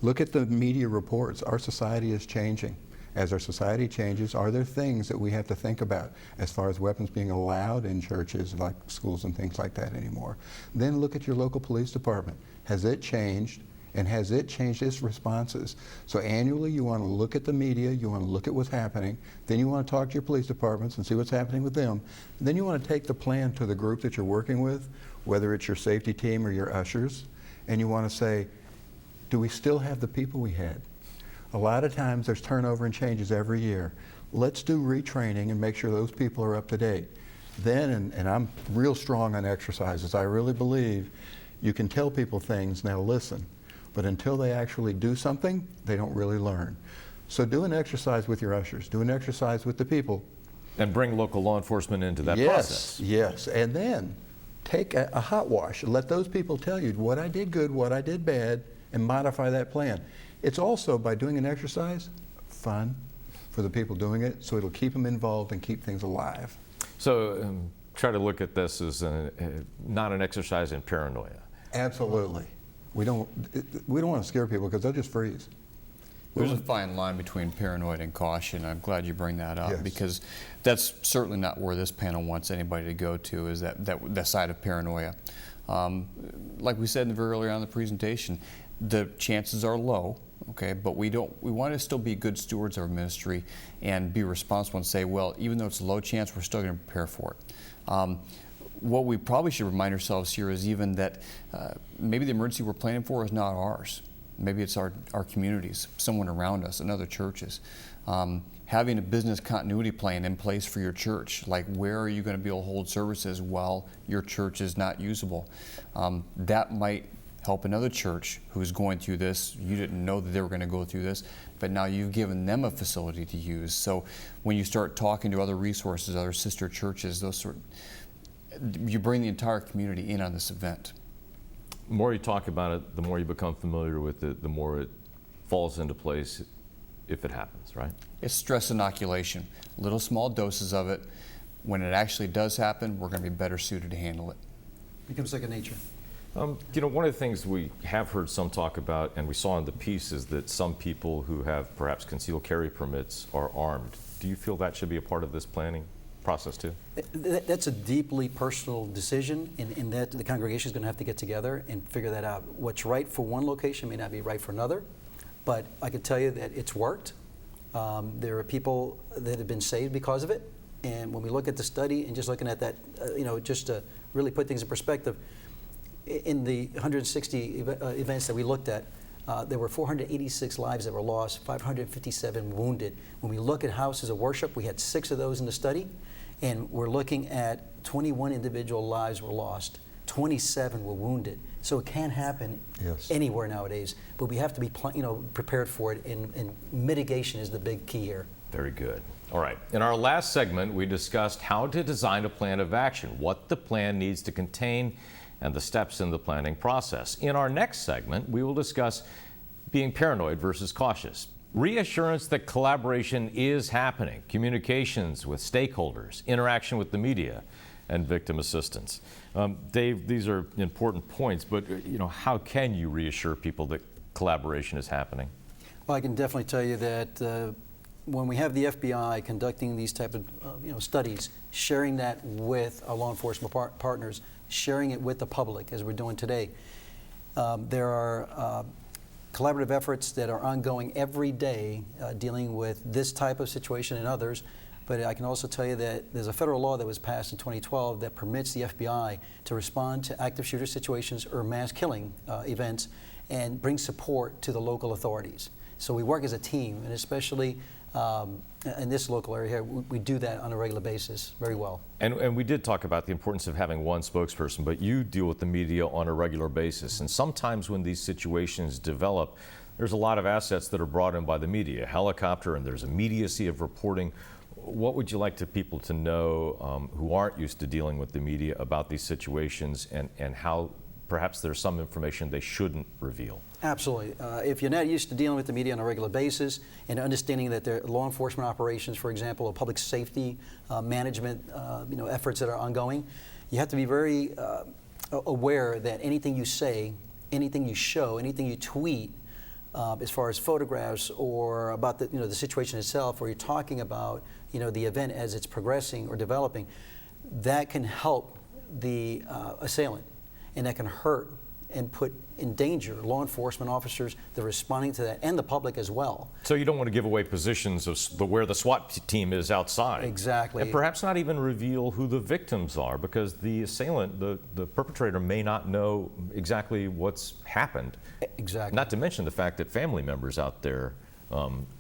Look at the media reports. Our society is changing. as our society changes, are there things that we have to think about as far as weapons being allowed in churches like schools and things like that anymore? Then look at your local police department. Has it changed? And has it changed its responses? So annually you want to look at the media, you want to look at what's happening, then you want to talk to your police departments and see what's happening with them. And then you want to take the plan to the group that you're working with, whether it's your safety team or your ushers, and you want to say, do we still have the people we had? A lot of times there's turnover and changes every year. Let's do retraining and make sure those people are up to date. Then, and I'm real strong on exercises, I really believe you can tell people things, now listen. But until they actually do something, they don't really learn. So do an exercise with your ushers, do an exercise with the people. And bring local law enforcement into that Yes, process. yes. And then take a hot wash. Let those people tell you what I did good, what I did bad, and modify that plan. It's also, by doing an exercise, fun for the people doing it, so it'll keep them involved and keep things alive. So try to look at this as not an exercise in paranoia. Absolutely. We don't want to scare people because they'll just freeze. There's a fine line between paranoid and caution. I'm glad you bring that up, Yes. because that's certainly not where this panel wants anybody to go to, is that side of paranoia. Like we said very early on in the presentation, the chances are low, okay, but we want to still be good stewards of our ministry and be responsible and say, well, even though it's a low chance, we're still going to prepare for it. What we probably should remind ourselves here is even that maybe the emergency we're planning for is not ours. Maybe it's our communities, someone around us, and other churches. Having a business continuity plan in place for your church, like where are you going to be able to hold services while your church is not usable? That might help another church who's going through this. You didn't know that they were going to go through this, but now you've given them a facility to use. So when you start talking to other resources, other sister churches, you bring the entire community in on this event. The more you talk about it, the more you become familiar with it, the more it falls into place if it happens, right? It's stress inoculation. Little small doses of it. When it actually does happen, we're going to be better suited to handle it. Becomes second nature. You know, one of the things we have heard some talk about, and we saw in the piece, is that some people who have perhaps concealed carry permits are armed. Do you feel that should be a part of this planning process too? That's a deeply personal decision, in that the congregation is going to have to get together and figure that out. What's right for one location may not be right for another, but I can tell you that it's worked. There are people that have been saved because of it, and when we look at the study and just looking at that, just to really put things in perspective, in the 160 events that we looked at, there were 486 lives that were lost, 557 wounded. When we look at houses of worship, we had 6 of those in the study, and we're looking at 21 individual lives were lost, 27 were wounded. So it can happen anywhere nowadays, but we have to be prepared for it, and mitigation is the big key here. Very good. All right. In our last segment, we discussed how to design a plan of action, what the plan needs to contain, and the steps in the planning process. In our next segment, we will discuss being paranoid versus cautious, reassurance that collaboration is happening, communications with stakeholders, interaction with the media, and victim assistance. Dave, these are important points, but how can you reassure people that collaboration is happening? Well, I can definitely tell you that when we have the FBI conducting these type of studies, sharing that with our law enforcement partners, sharing it with the public as we're doing today. There are collaborative efforts that are ongoing every day dealing with this type of situation and others, but I can also tell you that there's a federal law that was passed in 2012 that permits the FBI to respond to active shooter situations or mass killing events and bring support to the local authorities. So we work as a team, and especially in this local area here, we do that on a regular basis very well. And we did talk about the importance of having one spokesperson, but you deal with the media on a regular basis. And sometimes when these situations develop, there's a lot of assets that are brought in by the media, helicopter, and there's immediacy of reporting. What would you like people to know who aren't used to dealing with the media about these situations, and how perhaps there's some information they shouldn't reveal? Absolutely. If you're not used to dealing with the media on a regular basis and understanding that there are law enforcement operations, for example, or public safety management efforts that are ongoing, you have to be very aware that anything you say, anything you show, anything you tweet as far as photographs or about the, the situation itself, or you're talking about, the event as it's progressing or developing, that can help the assailant, and that can hurt and put in danger law enforcement officers that are responding to that, and the public as well. So you don't want to give away positions of where the SWAT team is outside. Exactly. And perhaps not even reveal who the victims are, because the assailant, the perpetrator, may not know exactly what's happened. Exactly. Not to mention the fact that family members out there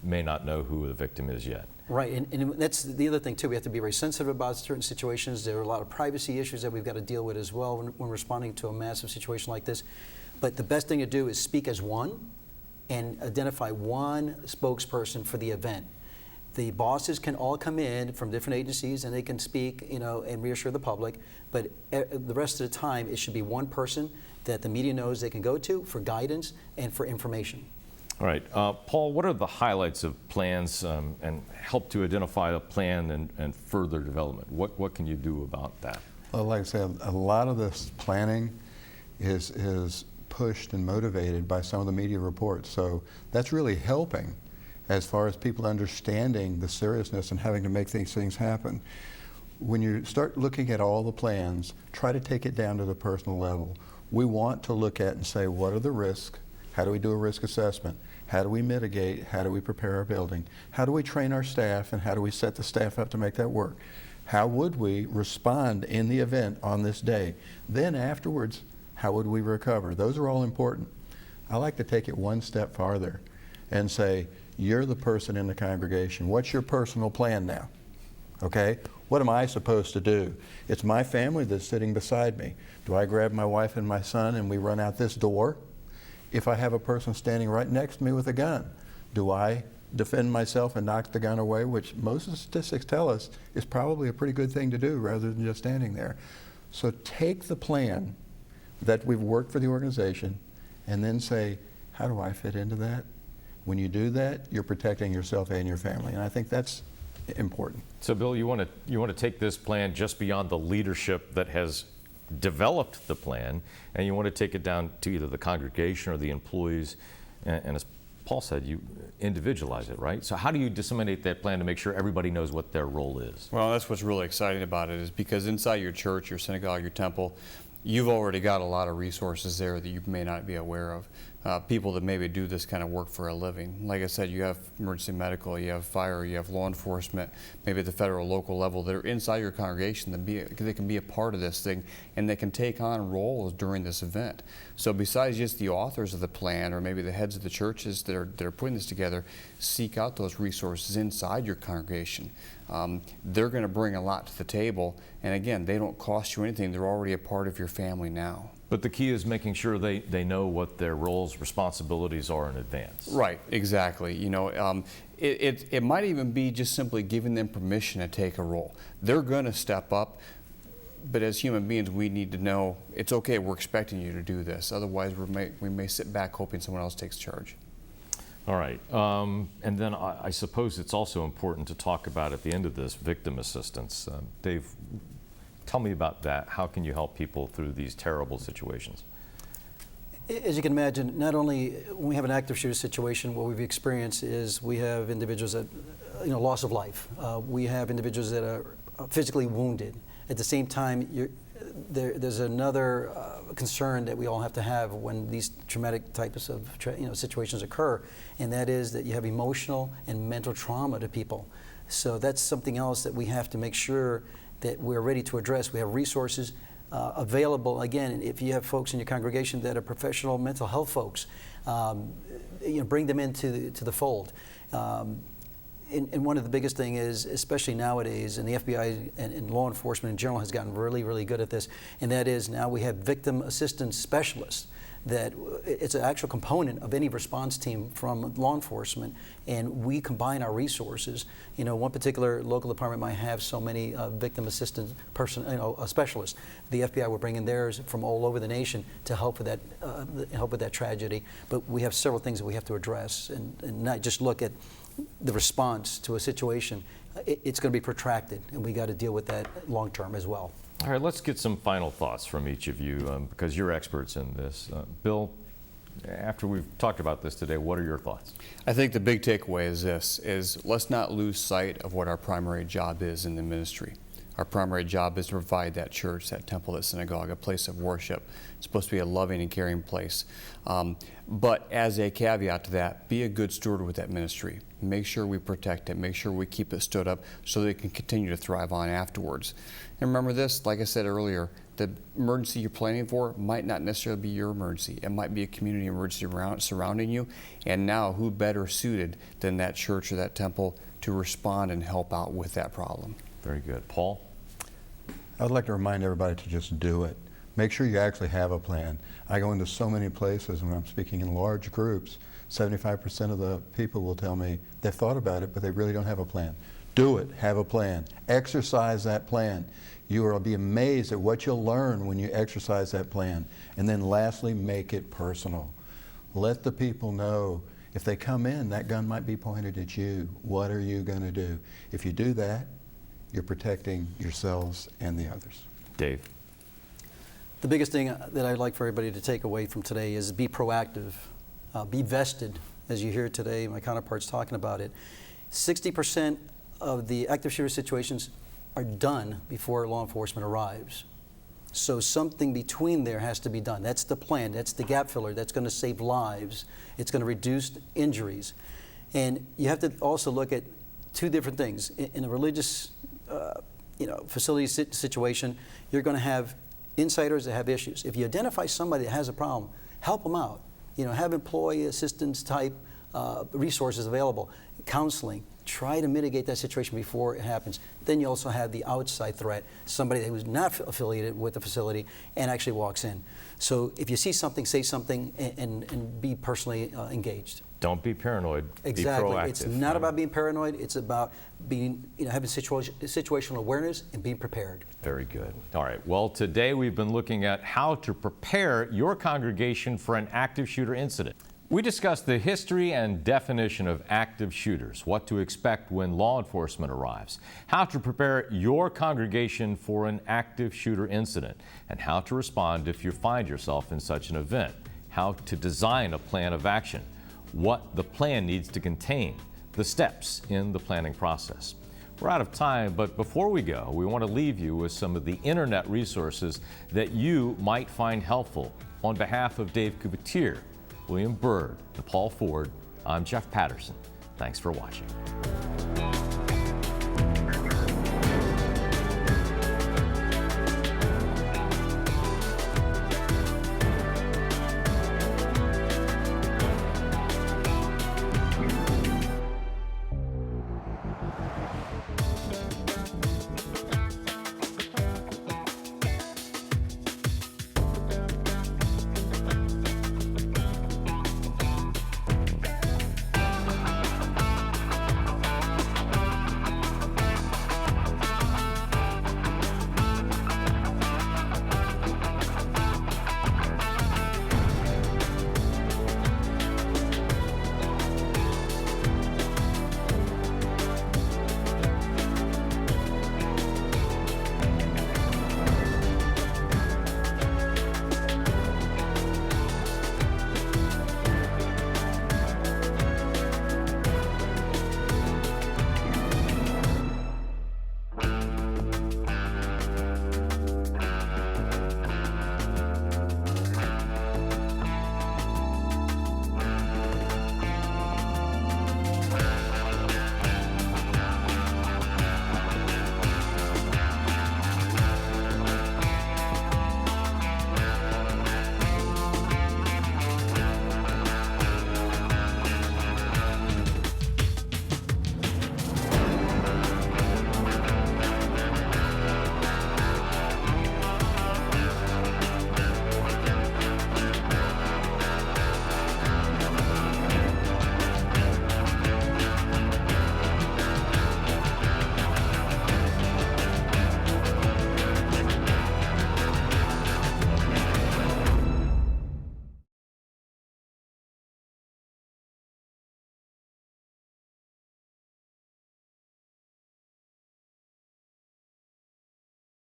may not know who the victim is yet. Right, and that's the other thing too. We have to be very sensitive about certain situations. There are a lot of privacy issues that we've got to deal with as well when responding to a massive situation like this. But the best thing to do is speak as one and identify one spokesperson for the event. The bosses can all come in from different agencies and they can speak, and reassure the public. But the rest of the time, it should be one person that the media knows they can go to for guidance and for information. All right, Paul, what are the highlights of plans and help to identify a plan and further development? What can you do about that? Well, like I said, a lot of this planning is pushed and motivated by some of the media reports. So that's really helping as far as people understanding the seriousness and having to make these things happen. When you start looking at all the plans, try to take it down to the personal level. We want to look at and say, what are the risks? How do we do a risk assessment? How do we mitigate? How do we prepare our building? How do we train our staff, and how do we set the staff up to make that work? How would we respond in the event on this day? Then afterwards, how would we recover? Those are all important. I like to take it one step farther and say, you're the person in the congregation. What's your personal plan now? Okay? What am I supposed to do? It's my family that's sitting beside me. Do I grab my wife and my son and we run out this door? If I have a person standing right next to me with a gun, do I defend myself and knock the gun away, which most of the statistics tell us is probably a pretty good thing to do rather than just standing there. So take the plan that we've worked for the organization and then say, how do I fit into that? When you do that, you're protecting yourself and your family, and I think that's important. So Bill, you want to take this plan just beyond the leadership that has developed the plan, and you want to take it down to either the congregation or the employees, and as Paul said, you individualize it, right? So how do you disseminate that plan to make sure everybody knows what their role is? Well, that's what's really exciting about it, is because inside your church, your synagogue, your temple, you've already got a lot of resources there that you may not be aware of. People that maybe do this kind of work for a living. Like I said, you have emergency medical, you have fire, you have law enforcement, maybe at the federal, local level that are inside your congregation that they can be a part of this thing, and they can take on roles during this event. So besides just the authors of the plan, or maybe the heads of the churches that are putting this together, seek out those resources inside your congregation. They're going to bring a lot to the table, and again, they don't cost you anything. They're already a part of your family now. But the key is making sure they know what their roles, responsibilities are in advance. Right, exactly. It might even be just simply giving them permission to take a role. They're going to step up, but as human beings, we need to know it's okay, we're expecting you to do this. Otherwise, we may sit back hoping someone else takes charge. All right, and then I suppose it's also important to talk about at the end of this victim assistance. Dave, tell me about that. How can you help people through these terrible situations? As you can imagine, not only when we have an active shooter situation, what we've experienced is we have individuals that, loss of life. We have individuals that are physically wounded. At the same time, there's another concern that we all have to have when these traumatic types of situations occur, and that is that you have emotional and mental trauma to people. So that's something else that we have to make sure that we're ready to address. We have resources available. Again, if you have folks in your congregation that are professional mental health folks, bring them into the fold. And one of the biggest thing is, especially nowadays, and the FBI and law enforcement in general has gotten really, really good at this, and that is now we have victim assistance specialists that it's an actual component of any response team from law enforcement, and we combine our resources. One particular local department might have so many victim assistance specialists. The FBI will bring in theirs from all over the nation to help with that tragedy. But we have several things that we have to address, and not just look at the response to a situation. It's going to be protracted, and we got to deal with that long term as well. All right, let's get some final thoughts from each of you because you're experts in this. Bill, After we've talked about this today, what are your thoughts? I think the big takeaway is this, is let's not lose sight of what our primary job is in the ministry. Our primary job is to provide that church, that temple, that synagogue, a place of worship. It's supposed to be a loving and caring place. But as a caveat to that, be a good steward with that ministry. Make sure we protect it. Make sure we keep it stood up so that it can continue to thrive on afterwards. And remember this, like I said earlier, the emergency you're planning for might not necessarily be your emergency. It might be a community emergency surrounding you. And now, who better suited than that church or that temple to respond and help out with that problem? Very good. Paul? I'd like to remind everybody to just do it. Make sure you actually have a plan. I go into so many places when I'm speaking in large groups, 75% of the people will tell me they've thought about it, but they really don't have a plan. Do it. Have a plan. Exercise that plan. You will be amazed at what you'll learn when you exercise that plan. And then lastly, make it personal. Let the people know if they come in, that gun might be pointed at you. What are you going to do? If you do that, you're protecting yourselves and the others. Dave? The biggest thing that I'd like for everybody to take away from today is be proactive, be vested, as you hear today, my counterparts talking about it. 60% of the active shooter situations are done before law enforcement arrives. So something between there has to be done. That's the plan, that's the gap filler, that's going to save lives, it's going to reduce injuries. And you have to also look at two different things. In a religious facility situation, you're going to have insiders that have issues. If you identify somebody that has a problem, help them out. Have employee assistance type resources available, counseling. Try to mitigate that situation before it happens. Then you also have the outside threat, somebody who's not affiliated with the facility and actually walks in. So if you see something, say something and be personally engaged. Don't be paranoid. Exactly. Be proactive. It's not about being paranoid. It's about being, having situational awareness and being prepared. Very good. All right. Well, today we've been looking at how to prepare your congregation for an active shooter incident. We discussed the history and definition of active shooters, what to expect when law enforcement arrives, how to prepare your congregation for an active shooter incident, and how to respond if you find yourself in such an event, how to design a plan of action, what the plan needs to contain, the steps in the planning process. We're out of time, but before we go, we want to leave you with some of the internet resources that you might find helpful. On behalf of Dave Kubatier, William Byrd, and Paul Ford, I'm Jeff Patterson. Thanks for watching.